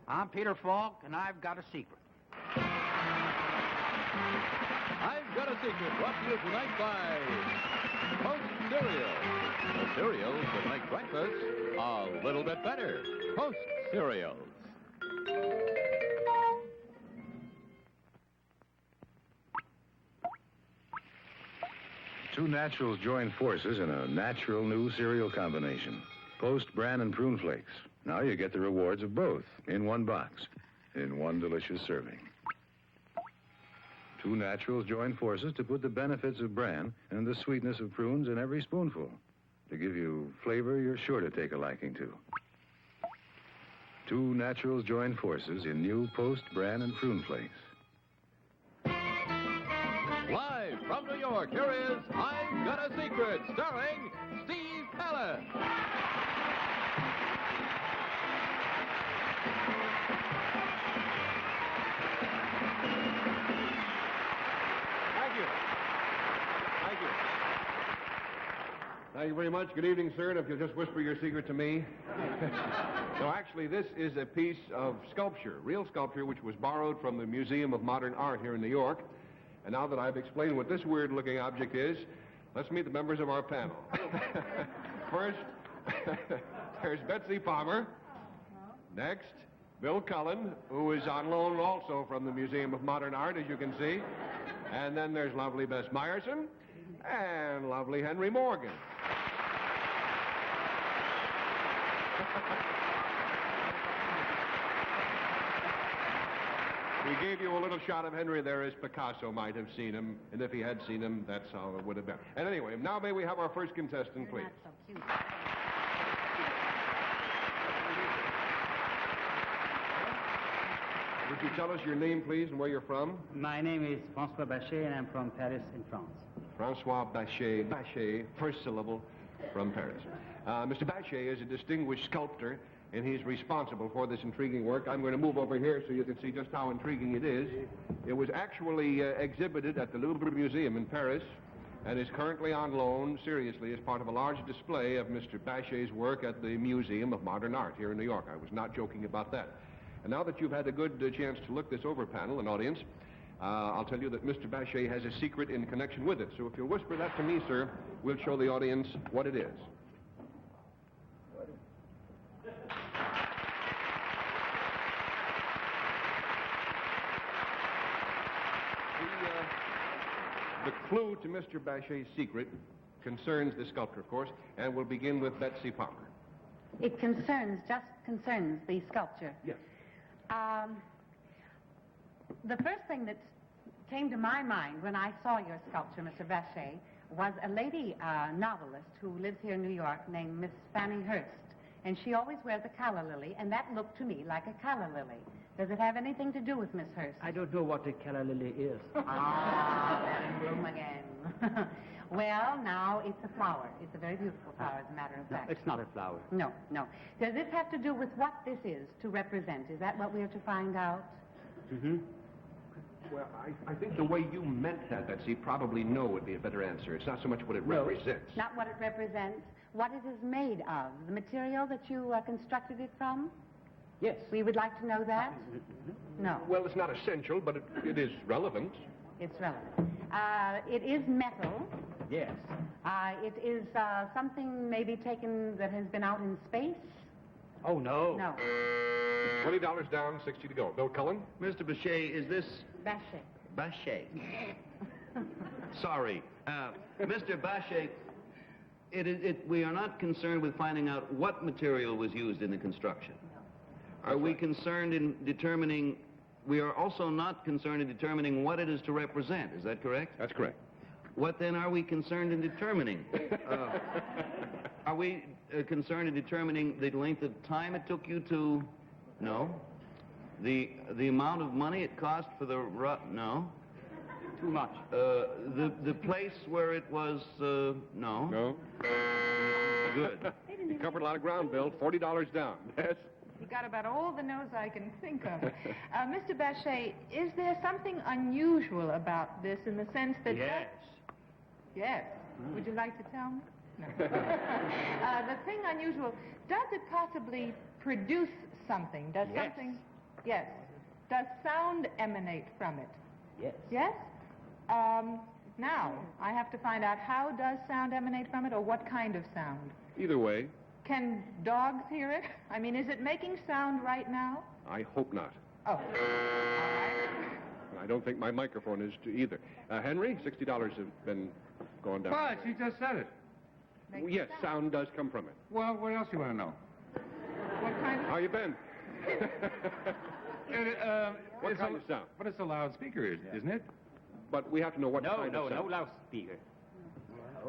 I'm Peter Falk, and I've got a secret. I've Got a Secret, brought to you tonight by Post Cereal. The cereals that make breakfast a little bit better. Post Cereals. Two naturals join forces in a natural new cereal combination. Post Bran and Prune Flakes. Now you get the rewards of both in one box, in one delicious serving. Two naturals join forces to put the benefits of bran and the sweetness of prunes in every spoonful, to give you flavor you're sure to take a liking to. Two naturals join forces in new Post Bran and Prune Flakes. Live from New York, here is I've Got a Secret, starring Steve Allen. Thank you very much. Good evening, sir, and if you'll just whisper your secret to me. No, actually, this is a piece of sculpture, real sculpture, which was borrowed from the Museum of Modern Art here in New York. And now that I've explained what this weird-looking object is, let's meet the members of our panel. First, there's Betsy Palmer. Next, Bill Cullen, who is on loan also from the Museum of Modern Art, as you can see. And then there's lovely Bess Meyerson and lovely Henry Morgan. We gave you a little shot of Henry there as Picasso might have seen him, and if he had seen him, that's how it would have been. And anyway, now may we have our first contestant, please. Not so cute. Would you tell us your name, please, and where you're from? My name is François Bachet, and I'm from Paris in France. Francois Bachet. Bachet, first syllable, from Paris. Mr. Bachet is a distinguished sculptor, and he's responsible for this intriguing work. I'm going to move over here so you can see just how intriguing it is. It was actually exhibited at the Louvre Museum in Paris and is currently on loan, seriously, as part of a large display of Mr. Bachet's work at the Museum of Modern Art here in New York. I was not joking about that. And now that you've had a good chance to look this over, panel and audience, I'll tell you that Mr. Bachet has a secret in connection with it. So if you'll whisper that to me, sir, we'll show the audience what it is. The clue to Mr. Bachet's secret concerns the sculptor, of course, and we'll begin with Betsy Palmer. It concerns the sculpture. Yes. The first thing that came to my mind when I saw your sculpture, Mr. Bachet, was a lady novelist who lives here in New York named Miss Fanny Hurst. And she always wears a calla lily, and that looked to me like a calla lily. Does it have anything to do with Miss Hurst? I don't know what a calla lily is. They're in bloom again. Well, now it's a flower. It's a very beautiful flower, as a matter of fact. No, it's not a flower. No. Does this have to do with what this is to represent? Is that what we are to find out? Mm-hmm. Well, I think the way you meant that, Betsy, probably no would be a better answer. It's not so much what it represents. Not what it represents, what it is made of, the material that you constructed it from? Yes. We would like to know that? No. Well, it's not essential, but it is relevant. It's relevant. It is metal. Yes. It is something maybe taken that has been out in space? Oh, no. No. $20 down, 60 to go. Bill Cullen? Mr. Bachet, is this... Bachet. Bachet. Sorry. Mr. Bachet, we are not concerned with finding out what material was used in the construction. Are we concerned in determining... We are also not concerned in determining what it is to represent. Is that correct? That's correct. What then are we concerned in determining? Are we concerned in determining the length of time it took you to... No. The amount of money it cost for the... No. Too much. The place where it was... No. No. Good. You covered a lot of ground, Bill. $40 down. Yes. You got about all the no's I can think of. Mr. Bachet, is there something unusual about this in the sense that... Yes. Yes. Would you like to tell me? No. The thing unusual, does it possibly produce something? Does Yes. something... Yes. Does sound emanate from it? Yes. Yes? Now, I have to find out how does sound emanate from it, or what kind of sound? Either way, Can dogs hear it? I mean, is it making sound right now? I hope not. Oh. All right. I don't think my microphone is either. Henry, $60 have been gone down. But she just said it. Makes Yes, sound. sound does come from it. Well, what else you want to know? What kind of... How you been? What It's kind of sound? But it's a loudspeaker, isn't it? But we have to know what No, kind no, of no sound. loudspeaker.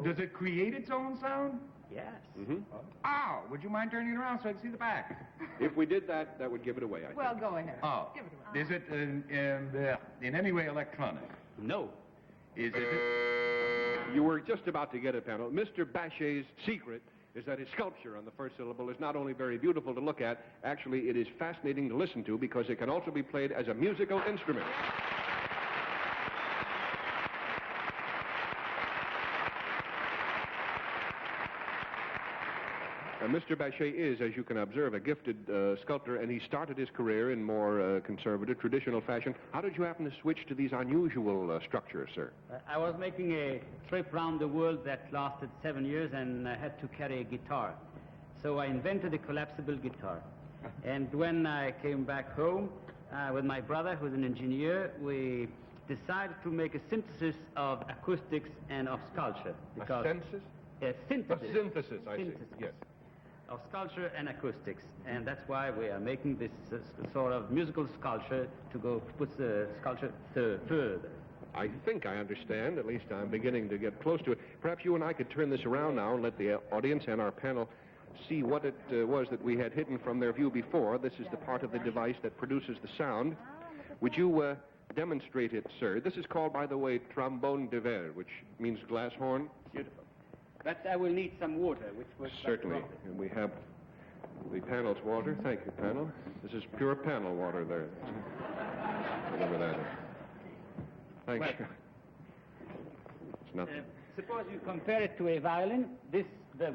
Does it create its own sound? Yes. Mhm. Ow! Would you mind turning it around so I can see the back? If we did that, that would give it away, I think. Well, go ahead. Oh. Give it to Is it in any way electronic? No. Is it? You were just about to get it, panel. Mr. Bachet's secret is that his sculpture on the first syllable is not only very beautiful to look at, actually it is fascinating to listen to because it can also be played as a musical instrument. Mr. Bachet is, as you can observe, a gifted sculptor, and he started his career in more conservative, traditional fashion. How did you happen to switch to these unusual structures, sir? I was making a trip around the world that lasted 7 years, and I had to carry a guitar. So I invented a collapsible guitar. And when I came back home with my brother, who's an engineer, we decided to make a synthesis of acoustics and of sculpture. A census? A synthesis. A synthesis, I see. Synthesis. Yes. Of sculpture and acoustics, and that's why we are making this sort of musical sculpture to go put the sculpture further. I think I understand. At least I'm beginning to get close to it. Perhaps you and I could turn this around now and let the audience and our panel see what it was that we had hidden from their view before. This is the part of the device that produces the sound. Would you demonstrate it, sir? This is called, by the way, trombone de verre, which means glass horn. Beautiful. But I will need some water, which was... Certainly. And we have the panel's water. Thank you, panel. This is pure panel water there. Whatever that is. Thanks. Well, It's nothing. Suppose you compare it to a violin. The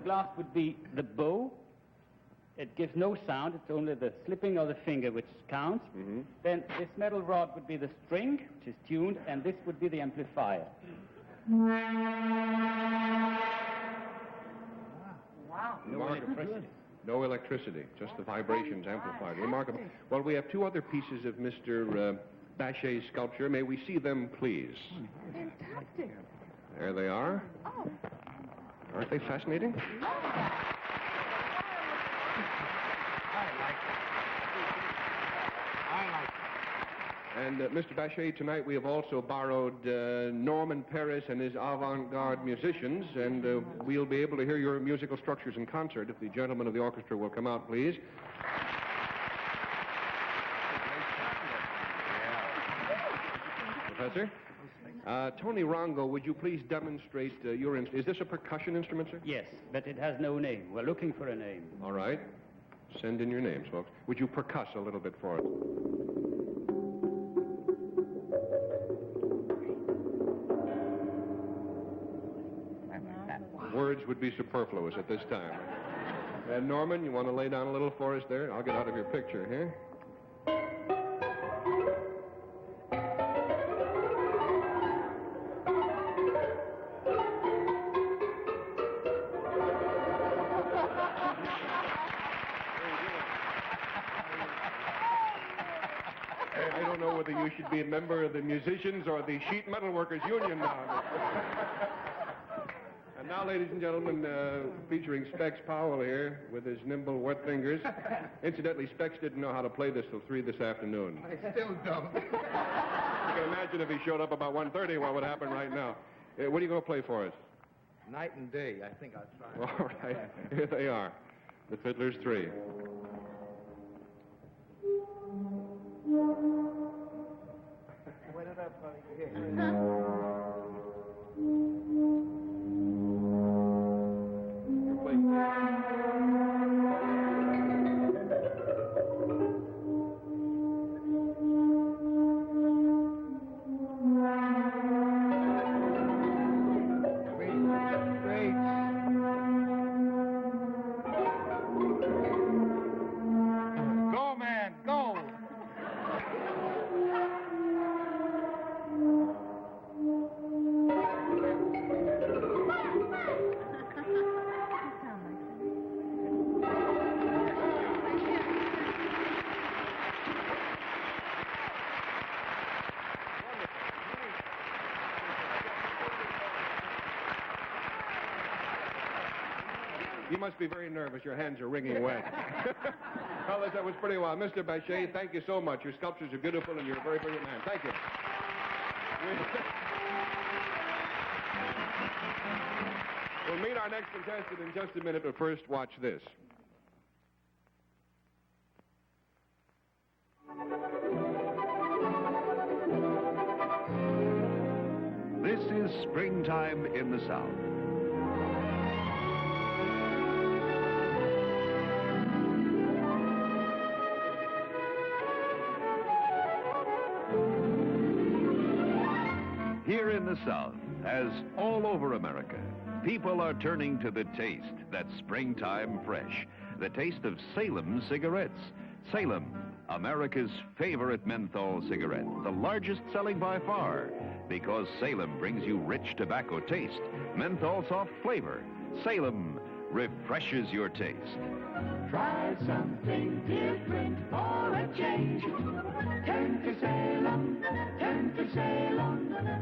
glass would be the bow. It gives no sound. It's only the slipping of the finger which counts. Mm-hmm. Then this metal rod would be the string, which is tuned, and this would be the amplifier. Wow. No electricity. No electricity, just the vibrations amplified. Remarkable. Well, we have two other pieces of Mr. Bachet's sculpture. May we see them, please? Fantastic. There they are. Oh. Aren't they fascinating? And Mr. Bachet, tonight we have also borrowed Norman Paris and his avant-garde musicians, and we'll be able to hear your musical structures in concert if the gentlemen of the orchestra will come out, please. Professor? Tony Rongo, would you please demonstrate your instrument? Is this a percussion instrument, sir? Yes, but it has no name. We're looking for a name. All right. Send in your names, folks. Would you percuss a little bit for us? Words would be superfluous at this time. And Norman, you want to lay down a little for us there? I'll get out of your picture here. I don't know whether you should be a member of the musicians or the sheet metal workers union now. And now, ladies and gentlemen, featuring Specs Powell here with his nimble, wet fingers. Incidentally, Specs didn't know how to play this till 3 this afternoon. I still don't. You can imagine if he showed up about 1:30, what would happen right now. What are you going to play for us? Night and day. I think I'll try. All right, here they are, the Fiddler's Three. Wait it up, buddy. Go, man, go! You must be very nervous. Your hands are wringing wet. Fellas, that was pretty wild. Mr. Bachet, thank you so much. Your sculptures are beautiful, and you're a very brilliant man. Thank you. We'll meet our next contestant in just a minute, but first, watch this. This is Springtime in the South. Here in the South, as all over America, people are turning to the taste that's springtime fresh. The taste of Salem cigarettes. Salem, America's favorite menthol cigarette, the largest selling by far, because Salem brings you rich tobacco taste, menthol soft flavor. Salem refreshes your taste. Try something different for a change. Turn to Salem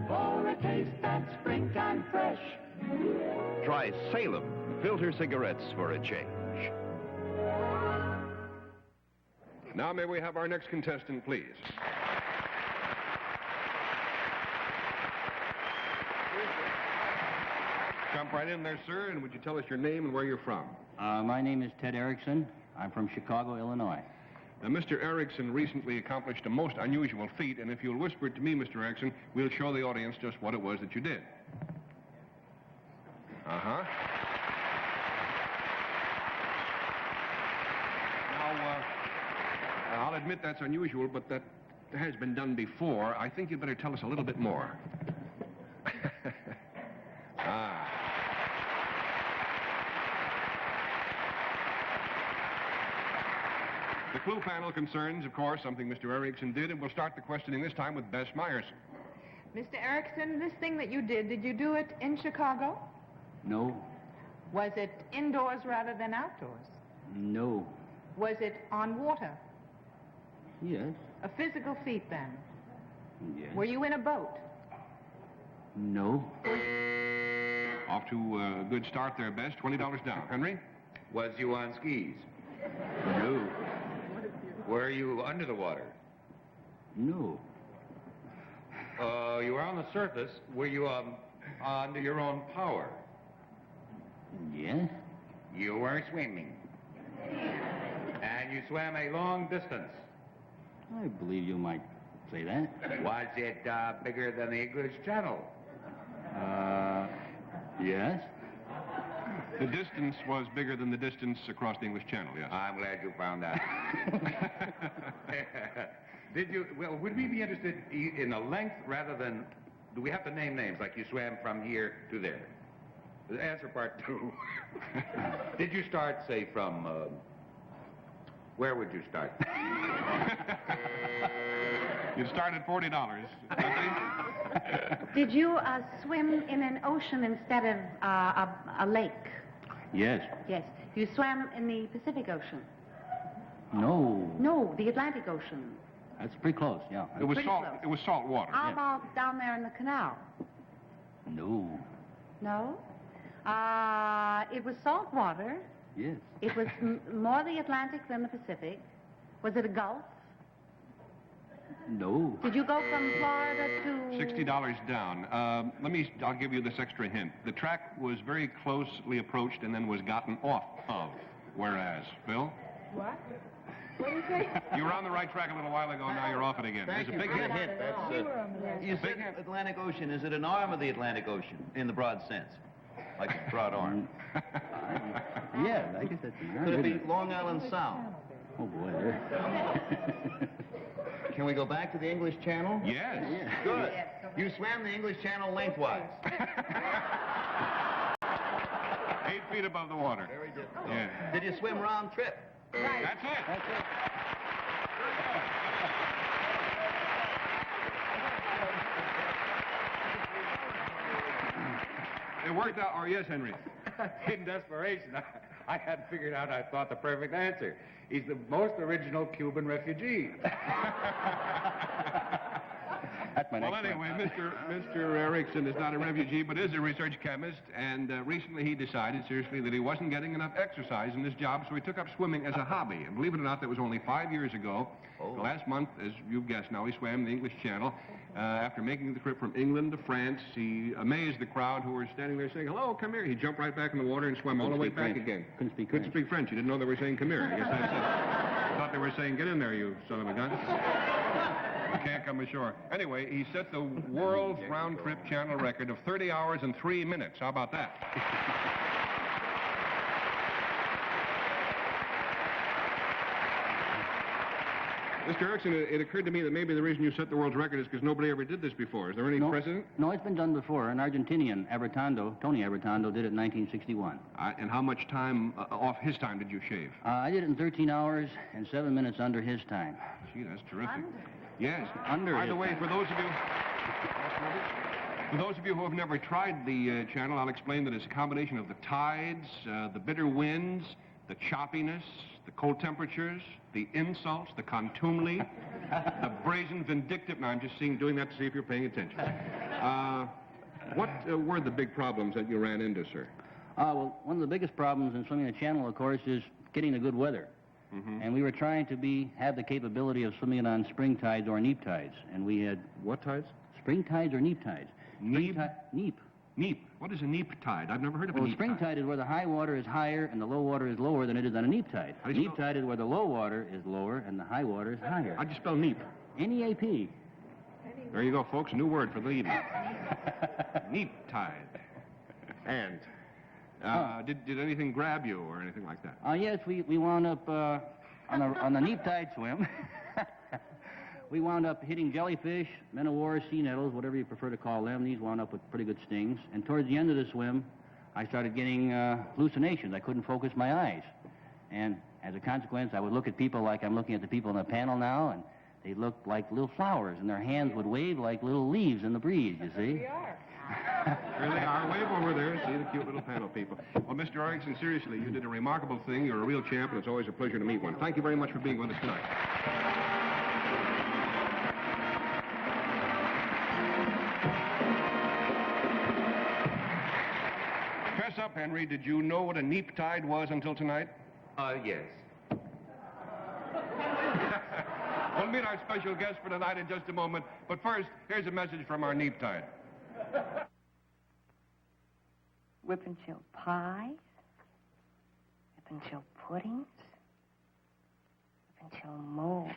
for a taste that's springtime fresh. Try Salem filter cigarettes for a change. Now may we have our next contestant, please? Jump right in there, sir, and would you tell us your name and where you're from? My name is Ted Erickson. I'm from Chicago, Illinois. Now, Mr. Erickson recently accomplished a most unusual feat, and if you'll whisper it to me, Mr. Erickson, we'll show the audience just what it was that you did. Uh-huh. Now, I'll admit that's unusual, but that has been done before. I think you'd better tell us a little bit more. Ah. The clue panel concerns, of course, something Mr. Erickson did, and we'll start the questioning this time with Bess Myers. Mr. Erickson, this thing that you did you do it in Chicago? No. Was it indoors rather than outdoors? No. Was it on water? Yes. A physical feat, then? Yes. Were you in a boat? No. Off to a good start there, Bess. $20 down. Henry? Was you on skis? No. Were you under the water? No. You were on the surface. Were you under your own power? Yes. You were swimming. And you swam a long distance. I believe you might say that. Was it bigger than the English Channel? Yes. The distance was bigger than the distance across the English Channel, yes. I'm glad you found out. Would we be interested in the length rather than, do we have to name names, like you swam from here to there? Answer part two. Did you start, say, from, where would you start? You'd start at $40. Did you swim in an ocean instead of a lake? Yes. Yes. You swam in the Pacific Ocean? No. No, the Atlantic Ocean. That's pretty close, yeah. It was Pretty salt. close. It was salt water. How about down there in the canal? No. No? It was salt water. Yes. It was more the Atlantic than the Pacific. Was it a Gulf? No. Did you go from Florida to... $60 down. I'll give you this extra hint. The track was very closely approached and then was gotten off of. Whereas, Phil? What? What did you say? You were on the right track a little while ago, now you're off it again. Thank There's a you big for the hint. hint. That's, You were on the right you said Atlantic Ocean. Is it an arm of the Atlantic Ocean in the broad sense? Like a broad arm? Yeah, I guess that's an Could it be Long Island Sound? Oh, boy. Can we go back to the English Channel? Yes. Good. You swam the English Channel lengthwise. 8 feet above the water. Very difficult. Yeah. Did you swim round trip? That's it. That's it. It worked out. Or yes, Henry. In desperation, I had figured out, I thought, the perfect answer. He's the most original Cuban refugee. That's my Well, next anyway, one. Mr. Erickson is not a refugee, but is a research chemist, and recently he decided, seriously, that he wasn't getting enough exercise in this job, so he took up swimming as a hobby. And believe it or not, that was only 5 years ago. Last month, as you've guessed now, he swam the English Channel. After making the trip from England to France, he amazed the crowd who were standing there saying, "Hello, come here." He jumped right back in the water and swam all the way back again. Couldn't speak Couldn't speak French. He didn't know they were saying "come here." Yes, I said. Thought they were saying, "Get in there, you son of a gun." You can't come ashore. Anyway, he set the world's round-trip channel record of 30 hours and 3 minutes. How about that? Mr. Erickson, it occurred to me that maybe the reason you set the world's record is because nobody ever did this before. Is there any precedent? No, it's been done before. An Argentinian, Tony Abertando, did it in 1961. And how much time off his time did you shave? I did it in 13 hours and 7 minutes under his time. Gee, that's terrific. Yes. Under By his the way, time. for those of you who have never tried the channel, I'll explain that it's a combination of the tides, the bitter winds, the choppiness, the cold temperatures, the insults, the contumely, the brazen vindictive. Now, I'm just doing that to see if you're paying attention. What were the big problems that you ran into, sir? Well, one of the biggest problems in swimming the channel, of course, is getting the good weather. Mm-hmm. And we were trying to have the capability of swimming it on spring tides or neap tides. And we had... What tides? Spring tides or neap tides. Neap? Neap. Neap. What is a neap tide? I've never heard of a Well, neap spring tide is where the high water is higher and the low water is lower than it is on a neap tide. How do you Neap tide is where the low water is lower and the high water is higher. How'd you spell neap? N-E-A-P. There you go, folks. New word for the evening. Neap tide. And did anything grab you or anything like that? Yes, we wound up on the neap tide swim. We wound up hitting jellyfish, men of war, sea nettles, whatever you prefer to call them. These wound up with pretty good stings. And towards the end of the swim, I started getting hallucinations. I couldn't focus my eyes. And as a consequence, I would look at people like I'm looking at the people in the panel now, and they looked like little flowers, and their hands would wave like little leaves in the breeze, you see? We are. There they are, wave over there. See the cute little panel people. Well, Mr. Erickson, seriously, you did a remarkable thing. You're a real champ, and it's always a pleasure to meet one. Thank you very much for being with us tonight. Dress up, Henry. Did you know what a neap tide was until tonight? Yes. We'll meet our special guest for tonight in just a moment. But first, here's a message from our neap tide. Whip and chill pies, whip and chill puddings, whip and chill molds,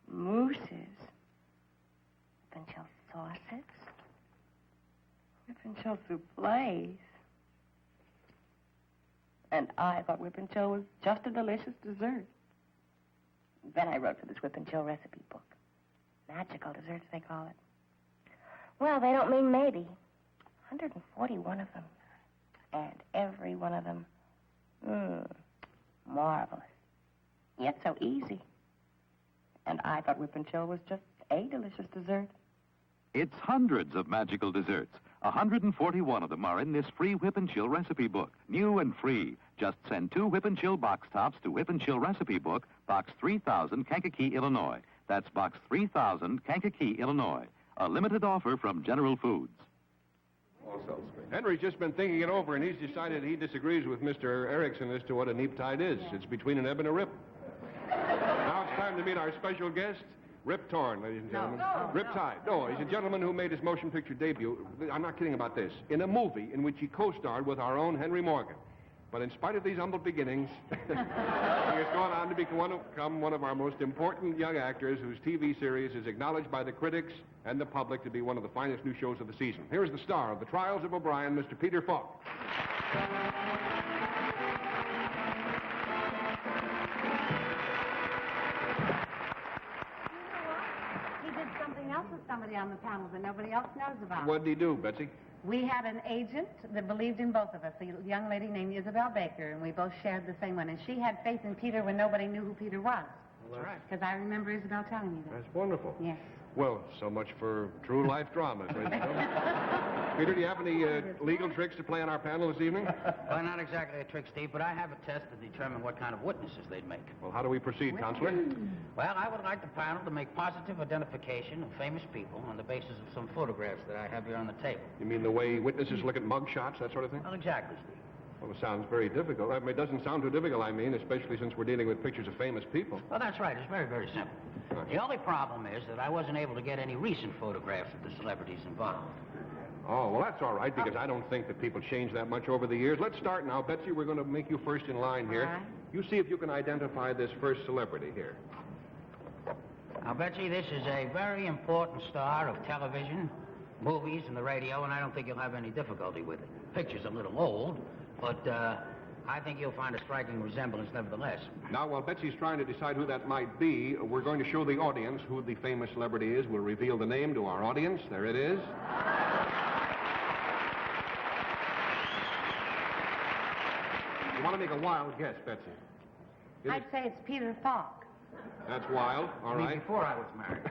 mousses, whip and chill sauces, whip and chill soufflés. And I thought whip and chill was just a delicious dessert. Then I wrote for this whip and chill recipe book. Magical desserts, they call it. Well, they don't mean maybe. 141 of them. And every one of them, marvelous. Yet so easy. And I thought whip and chill was just a delicious dessert. It's hundreds of magical desserts. 141 of them are in this free Whip and Chill recipe book. New and free. Just send 2 Whip and Chill box tops to Whip and Chill recipe book, Box 3000, Kankakee, Illinois. That's Box 3000, Kankakee, Illinois. A limited offer from General Foods. Henry's just been thinking it over, and he's decided he disagrees with Mr. Erickson as to what a neap tide is. It's between an ebb and a rip. Now it's time to meet our special guest, Rip Torn, ladies and gentlemen. Rip Tide. No, he's a gentleman who made his motion picture debut, I'm not kidding about this, in a movie in which he co-starred with our own Henry Morgan. But in spite of these humble beginnings, he has gone on to become one of our most important young actors whose TV series is acknowledged by the critics and the public to be one of the finest new shows of the season. Here is the star of The Trials of O'Brien, Mr. Peter Falk. He did something else with somebody on the panel that nobody else knows about. What did he do, Betsy? We had an agent that believed in both of us, a young lady named Isabel Baker, and we both shared the same one. And she had faith in Peter when nobody knew who Peter was. That's right. Because I remember Isabel telling me that. That's wonderful. Yes. Well, so much for true life dramas, ladies and gentlemen. Peter, do you have any legal tricks to play on our panel this evening? Well, not exactly a trick, Steve, but I have a test to determine what kind of witnesses they'd make. Well, how do we proceed, Counselor? Well, I would like the panel to make positive identification of famous people on the basis of some photographs that I have here on the table. You mean the way witnesses look at mug shots, that sort of thing? Well, exactly, Steve. Well, it sounds very difficult. I mean, it doesn't sound too difficult, especially since we're dealing with pictures of famous people. Well, that's right. It's very, very simple. The only problem is that I wasn't able to get any recent photographs of the celebrities involved. Oh, well, that's all right, because I don't think that people change that much over the years. Let's start now. Betsy, we're going to make you first in line here. All right. You see if you can identify this first celebrity here. Now, Betsy, this is a very important star of television, movies, and the radio, and I don't think you'll have any difficulty with it. Picture's a little old, but I think you'll find a striking resemblance nevertheless. Now, while Betsy's trying to decide who that might be, we're going to show the audience who the famous celebrity is. We'll reveal the name to our audience. There it is. You want to make a wild guess, Betsy? I'd say it's Peter Falk. That's wild. All right. Before I was married.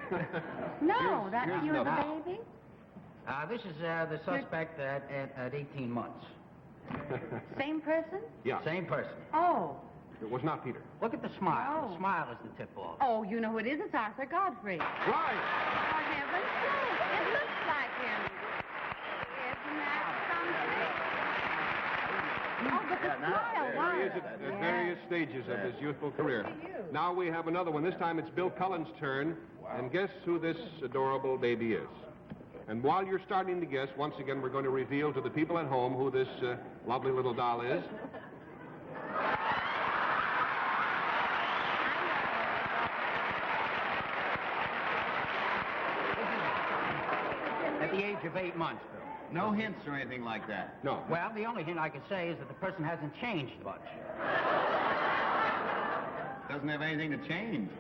No, here's you were the another. baby? This is the suspect at 18 months. Same person? Yeah. Same person. Oh. It was not Peter. Look at the smile. Oh. The smile is the tip-off. Oh, you know who it is? It's Arthur Godfrey. Right. For heaven's sake, it looks like him. Isn't that something? Oh, but the smile, wow. He is at various stages of his youthful career. Now we have another one. This time it's Bill Cullen's turn. And guess who this adorable baby is? And while you're starting to guess, once again, we're going to reveal to the people at home who this lovely little doll is. At the age of 8 months, Bill. No hints or anything like that. No. Well, the only hint I can say is that the person hasn't changed much. Doesn't have anything to change.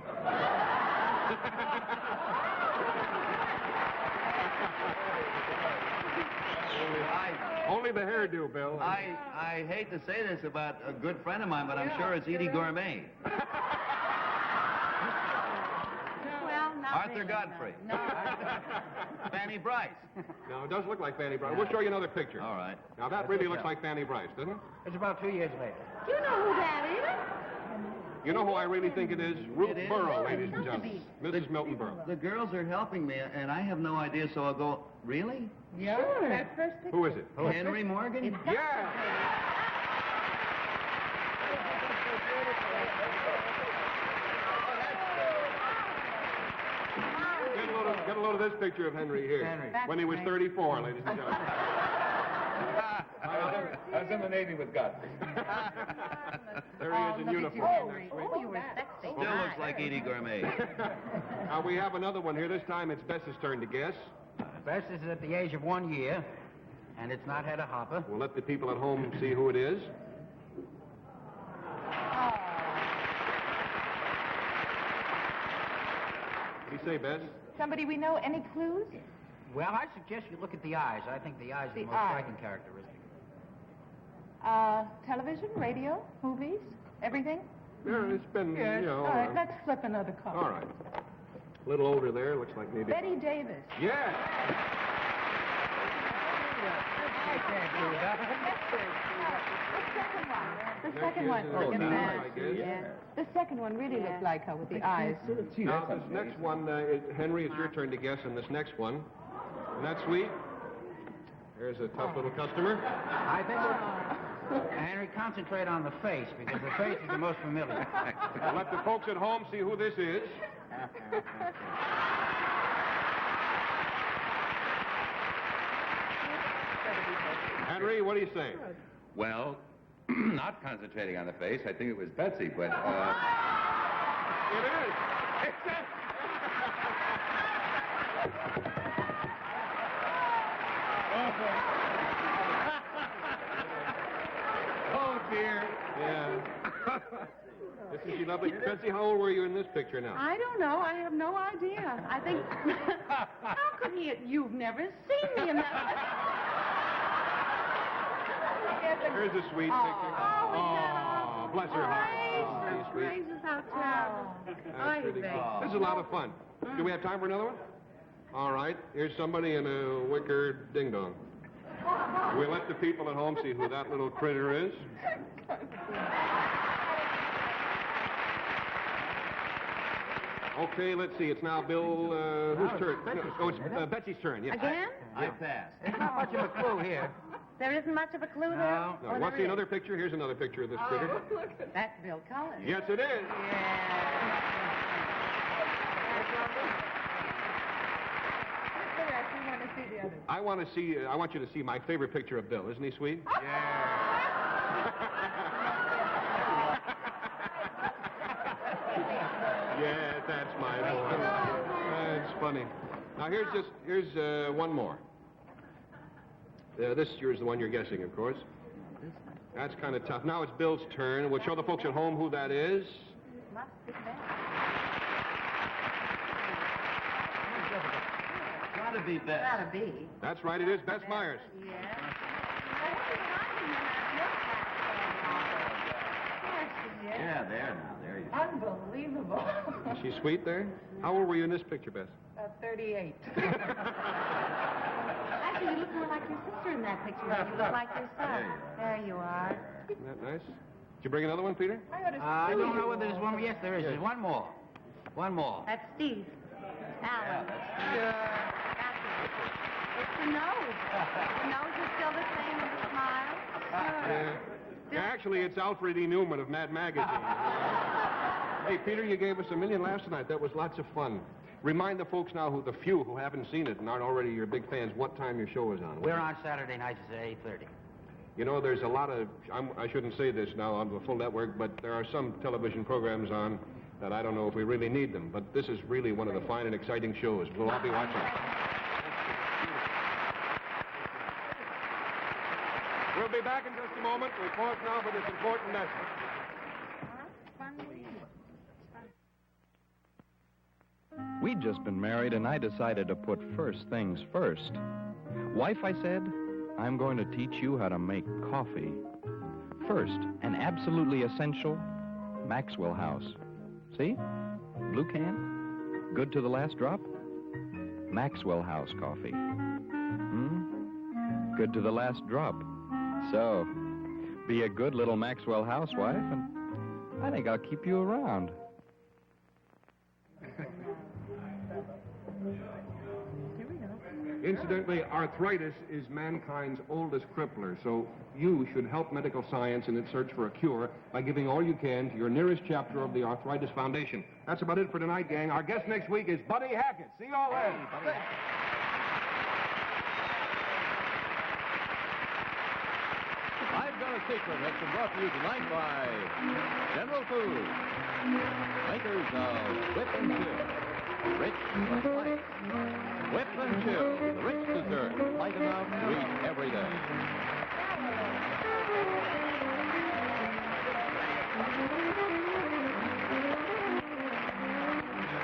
Only the hairdo, Bill. I hate to say this about a good friend of mine, but I'm sure it's Edie Gourmet. Well, not Arthur really, Godfrey. No. Fanny Bryce. No, it does look like Fanny Bryce. We'll show you another picture. All right. Now, that really looks like Fanny Bryce, doesn't it? It's about 2 years later. Do you know who that is? You know who I really think it is? Ruth It is? Burrow, Oh, ladies it and has to gentlemen. Mrs. Milton Burrow. The girls are helping me, and I have no idea, so I'll go, really? Yeah, that first picture. Who is it? Henry Morgan? Yeah! Get a load of this picture of Henry here. Henry. When he was 34, ladies and gentlemen. I was in the Navy with Godfrey. There he is in uniform. Oh, you were sexy. Still looks like Edie Gourmet. Now, we have another one here. This time it's Bess's turn to guess. Bess is at the age of 1 year, and it's not had a hopper. We'll let the people at home see who it is. What do you say, Bess? Somebody we know. Any clues? Well, I suggest you look at the eyes. I think the eyes are the The most eyes. striking characteristic. Television, radio, movies, everything? Yeah, it's been, Good. you know. All right, let's flip another card. All right. A little older there. Looks like maybe. Betty Davis. Yeah! The second one. Oh, Look at now, that. I guess. Yeah. The second one really looks like her with the eyes. Now, this next one, Henry, it's your turn to guess on this next one. Isn't that sweet? There's a tough little customer. I think Henry, concentrate on the face, because the face is the most familiar. We'll let the folks at home see who this is. Henry, what do you say? Well, not concentrating on the face. I think it was Betsy, but... It is. Oh, dear. Yeah. Isn't she lovely? Betsy, how old were you in this picture now? I don't know. I have no idea. I think... How could he... You've never seen me in that... Here's a sweet picture. Oh, bless her heart. This is sweet. Gracious, how terrible. That's pretty cool. This is a lot of fun. Do we have time for another one? All right, here's somebody in a wicker ding-dong. We'll let the people at home see who that little critter is. Okay, let's see. It's now Bill, whose turn? No, it's Betsy's turn, yes. Again? I passed. There's not much of a clue here. There isn't much of a clue there? No. No, want to see another picture? Here's another picture of this critter. That's Bill Cullen. Yes, it is. I want you to see my favorite picture of Bill. Isn't he sweet? Yes, that's my boy. That's funny. Now, here's one more. Here's the one you're guessing, of course. That's kind of tough. Now it's Bill's turn. We'll show the folks at home who that is. Gotta be Bess. Gotta be. That's right, it is Bess Myers. Yeah, there you go. Unbelievable. Is she sweet there? How old were you in this picture, Bess? 38. Actually, you look more like your sister in that picture than you look like yourself. There you are. Isn't that nice? Did you bring another one, Peter? I don't know whether there's one. Yes, there is. There's one more. One more. That's Steve. Alan. Sure. That's it. It's the nose. The nose is still the same as the smile. Sure. Actually, it's Alfred E. Newman of Mad Magazine. Hey, Peter, you gave us a million laughs tonight. That was lots of fun. Remind the folks now, the few who haven't seen it and aren't already your big fans, what time your show is on. We're on Saturday nights at 8:30. You know, there's a lot of, I shouldn't say this now on the full network, but there are some television programs on that I don't know if we really need them. But this is really one of the fine and exciting shows. We'll all be watching. We'll be back in just a moment. We pause now for this important message. We'd just been married, and I decided to put first things first. Wife, I said, I'm going to teach you how to make coffee. First, an absolutely essential Maxwell House. See? Blue can. Good to the last drop. Maxwell House coffee. Good to the last drop. So, be a good little Maxwell housewife, and I think I'll keep you around. Incidentally, arthritis is mankind's oldest crippler, so you should help medical science in its search for a cure by giving all you can to your nearest chapter of the Arthritis Foundation. That's about it for tonight, gang. Our guest next week is Buddy Hackett. See you all then. I've Got a Secret has been brought to you tonight by General Foods, makers of Whip and Chill, rich but light. Whip and Chill, the rich dessert, light enough to eat every day.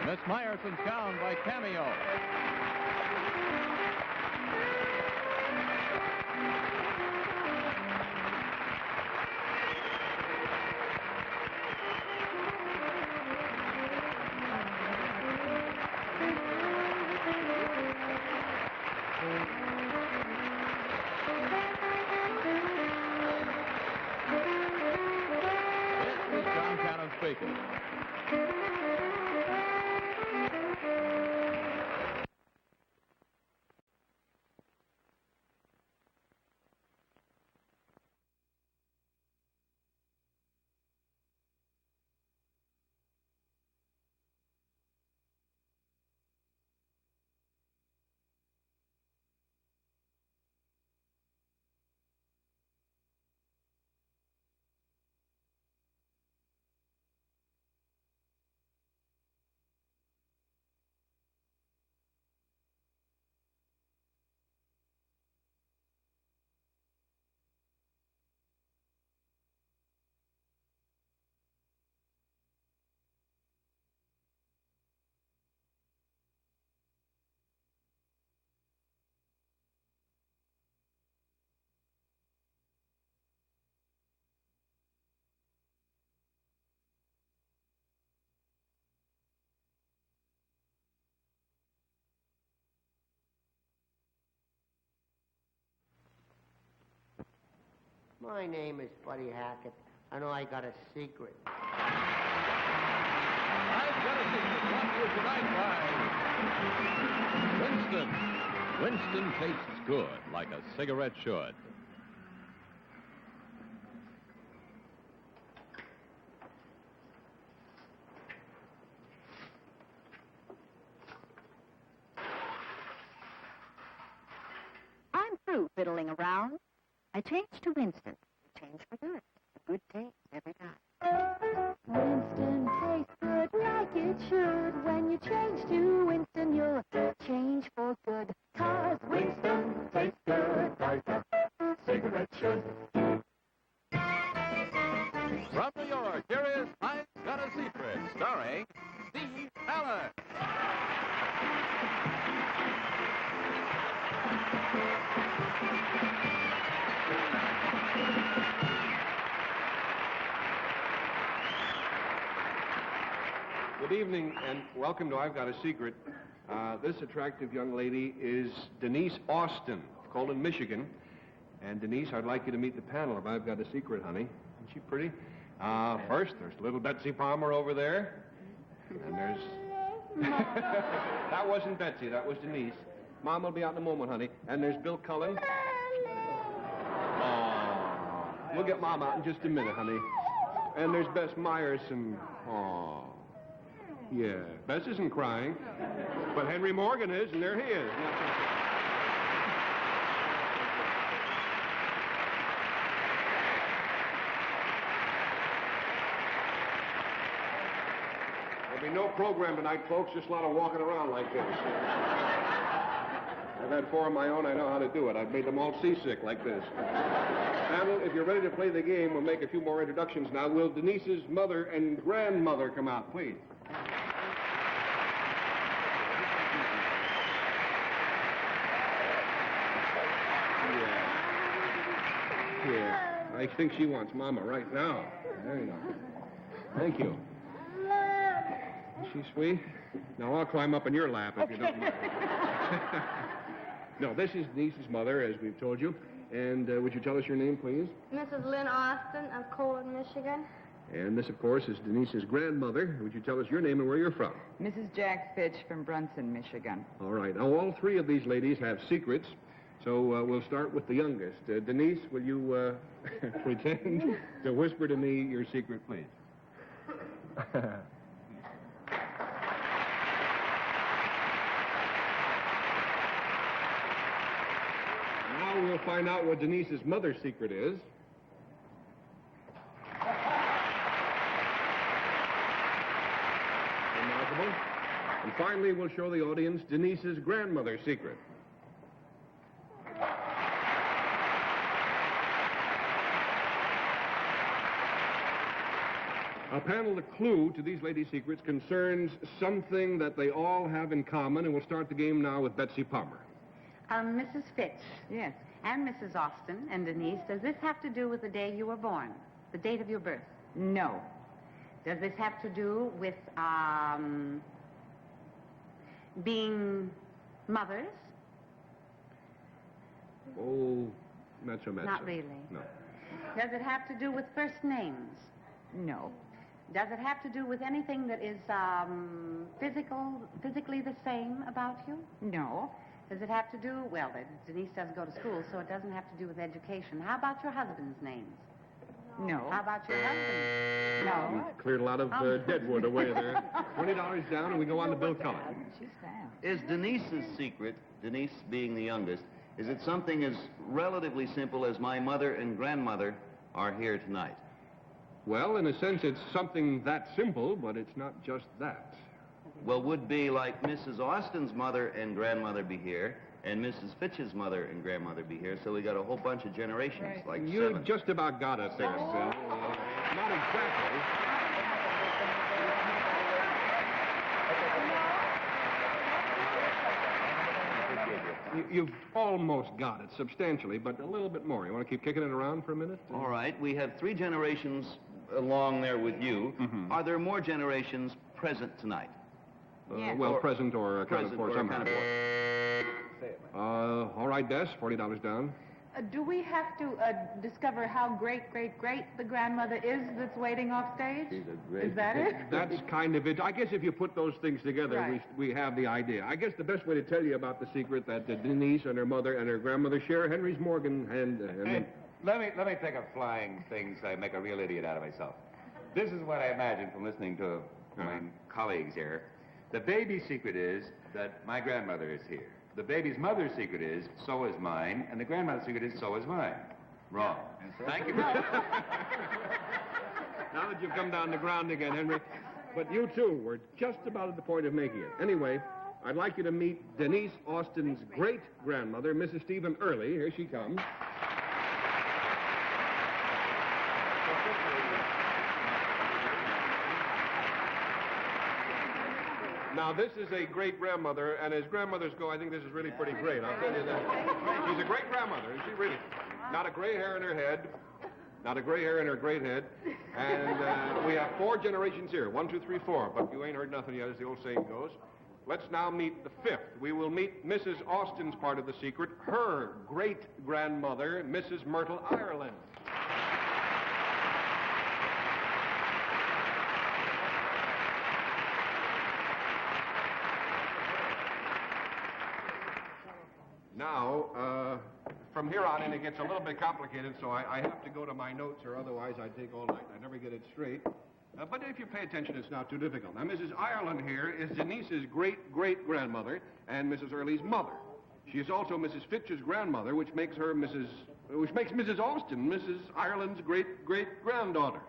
Miss Meyerson's gown by Cameo. This is John Cannon speaking. My name is Buddy Hackett. I know I got a secret. I've got a secret. Brought to you tonight by Winston. Winston tastes good, like a cigarette should. I'm through fiddling around. I changed to Winston. Change for good. A good taste every time. Winston tastes good like it should. When you change to Winston, you'll change for good. 'Cause Winston tastes good like a cigarette should. From New York, here is I've Got a Secret, starring Steve Allen. Good evening, and welcome to I've Got a Secret. This attractive young lady is Denise Austin of Colon, Michigan. And Denise, I'd like you to meet the panel of I've Got a Secret, honey. Isn't she pretty? First, there's little Betsy Palmer over there. And there's... That wasn't Betsy, that was Denise. Mom will be out in a moment, honey. And there's Bill Cullen. Oh, we'll get Mom out in just a minute, honey. And there's Bess Meyerson. Oh. Yeah, Bess isn't crying, but Henry Morgan is, and there he is. There'll be no program tonight, folks, just a lot of walking around like this. I've had 4 of my own, I know how to do it. I've made them all seasick like this. Panel, if you're ready to play the game, we'll make a few more introductions now. Will Denise's mother and grandmother come out, please? Yeah, I think she wants Mama right now. There you go. Thank you. Is she sweet? Now, I'll climb up in your lap if you don't mind. No, this is Denise's mother, as we've told you. And would you tell us your name, please? Mrs. Lynn Austin of Colon, Michigan. And this, of course, is Denise's grandmother. Would you tell us your name and where you're from? Mrs. Jack Fitch from Brunson, Michigan. All right. Now, all 3 of these ladies have secrets, so we'll start with the youngest. Denise, will you pretend to whisper to me your secret, please? Now we'll find out what Denise's mother's secret is. Remarkable. And finally, we'll show the audience Denise's grandmother's secret. Panel, the clue to these ladies' secrets concerns something that they all have in common, and we'll start the game now with Betsy Palmer. Mrs. Fitch. Yes. And Mrs. Austin and Denise, does this have to do with the day you were born? The date of your birth? No. Does this have to do with, being mothers? Oh, not so much. Not really. No. Does it have to do with first names? No. Does it have to do with anything that is physically the same about you? No. Does it have to do, well, Denise doesn't go to school, so it doesn't have to do with education. How about your husband's names? No. How about your husband? No. You cleared a lot of deadwood away there. $20 down, and we go on to Bill Cullen. She's fast. Is Denise's secret, Denise being the youngest, is it something as relatively simple as my mother and grandmother are here tonight? Well, in a sense, it's something that simple, but it's not just that. Well, would be like Mrs. Austin's mother and grandmother be here, and Mrs. Fitch's mother and grandmother be here, so we got a whole bunch of generations, like You 7. just about got it there, Bill. Not exactly. You've almost got it, substantially, but a little bit more. You want to keep kicking it around for a minute? All right, we have 3 generations along there with you. Mm-hmm. Are there more generations present tonight? Yes. Well, present or accounted Present for or somehow. accounted for. All right, Des, $40 down. Do we have to discover how great the grandmother is that's waiting off stage? She's a great... Is that it? That's kind of it. I guess if you put those things together, Right. we have the idea. I guess the best way to tell you about the secret that Denise and her mother and her grandmother share Henry's Morgan and... Hey, let me take a flying thing so I make a real idiot out of myself. This is what I imagine from listening to my colleagues here. The baby's secret is that my grandmother is here. The baby's mother's secret is, so is mine, and the grandmother's secret is, so is mine. Wrong. Thank you. Now that you've come down to ground again, Henry. But you, too, were just about at the point of making it. Anyway, I'd like you to meet Denise Austin's great-grandmother, Mrs. Stephen Early. Here she comes. Now, this is a great-grandmother, and as grandmothers go, I think this is really pretty great. I'll tell you that. She's a great-grandmother, is she really? Not a gray hair in her head, not a gray hair in her great head, and we have 4 generations here, 1, 2, 3, 4, but you ain't heard nothing yet, as the old saying goes. Let's now meet the 5th. We will meet Mrs. Austin's part of the secret, her great-grandmother, Mrs. Myrtle Ireland. Now, from here on in, it gets a little bit complicated, so I have to go to my notes, or otherwise I'd take all night. I never get it straight. But if you pay attention, it's not too difficult. Now, Mrs. Ireland here is Denise's great-great-grandmother and Mrs. Early's mother. She is also Mrs. Fitch's grandmother, which makes Mrs. Austin Mrs. Ireland's great-great-granddaughter.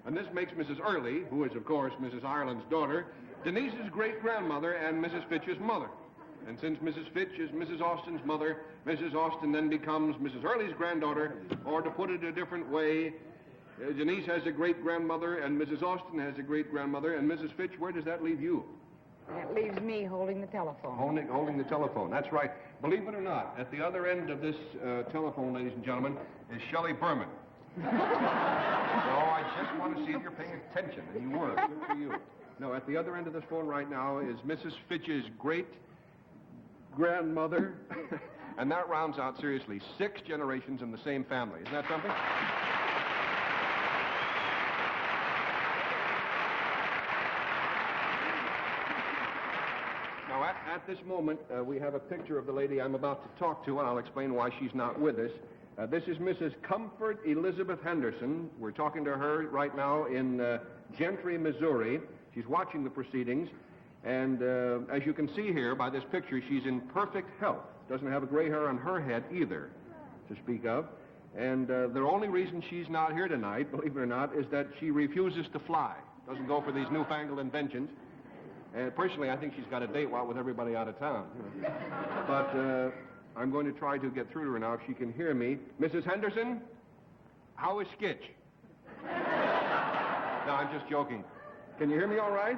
And this makes Mrs. Early, who is, of course, Mrs. Ireland's daughter, Denise's great-grandmother and Mrs. Fitch's mother. And since Mrs. Fitch is Mrs. Austin's mother, Mrs. Austin then becomes Mrs. Early's granddaughter, or to put it a different way, Denise has a great-grandmother, and Mrs. Austin has a great-grandmother, and Mrs. Fitch, where does that leave you? That leaves me holding the telephone. Holding the telephone, that's right. Believe it or not, at the other end of this telephone, ladies and gentlemen, is Shelley Berman. So I just want to see if you're paying attention, and you were. Good for you. No, at the other end of this phone right now is Mrs. Fitch's great-grandmother, and that rounds out, seriously, 6 generations in the same family. Isn't that something? Now, at this moment, we have a picture of the lady I'm about to talk to, and I'll explain why she's not with us. This is Mrs. Comfort Elizabeth Henderson. We're talking to her right now in Gentry, Missouri. She's watching the proceedings, and as you can see here by this picture, she's in perfect health. Doesn't have a gray hair on her head either, to speak of. And the only reason she's not here tonight, believe it or not, is that she refuses to fly. Doesn't go for these newfangled inventions. Personally, I think she's got a date out with everybody out of town. But I'm going to try to get through to her now if she can hear me. Mrs. Henderson, how is Skitch? No, I'm just joking. Can you hear me all right?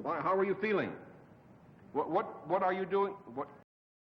How are you feeling? What are you doing?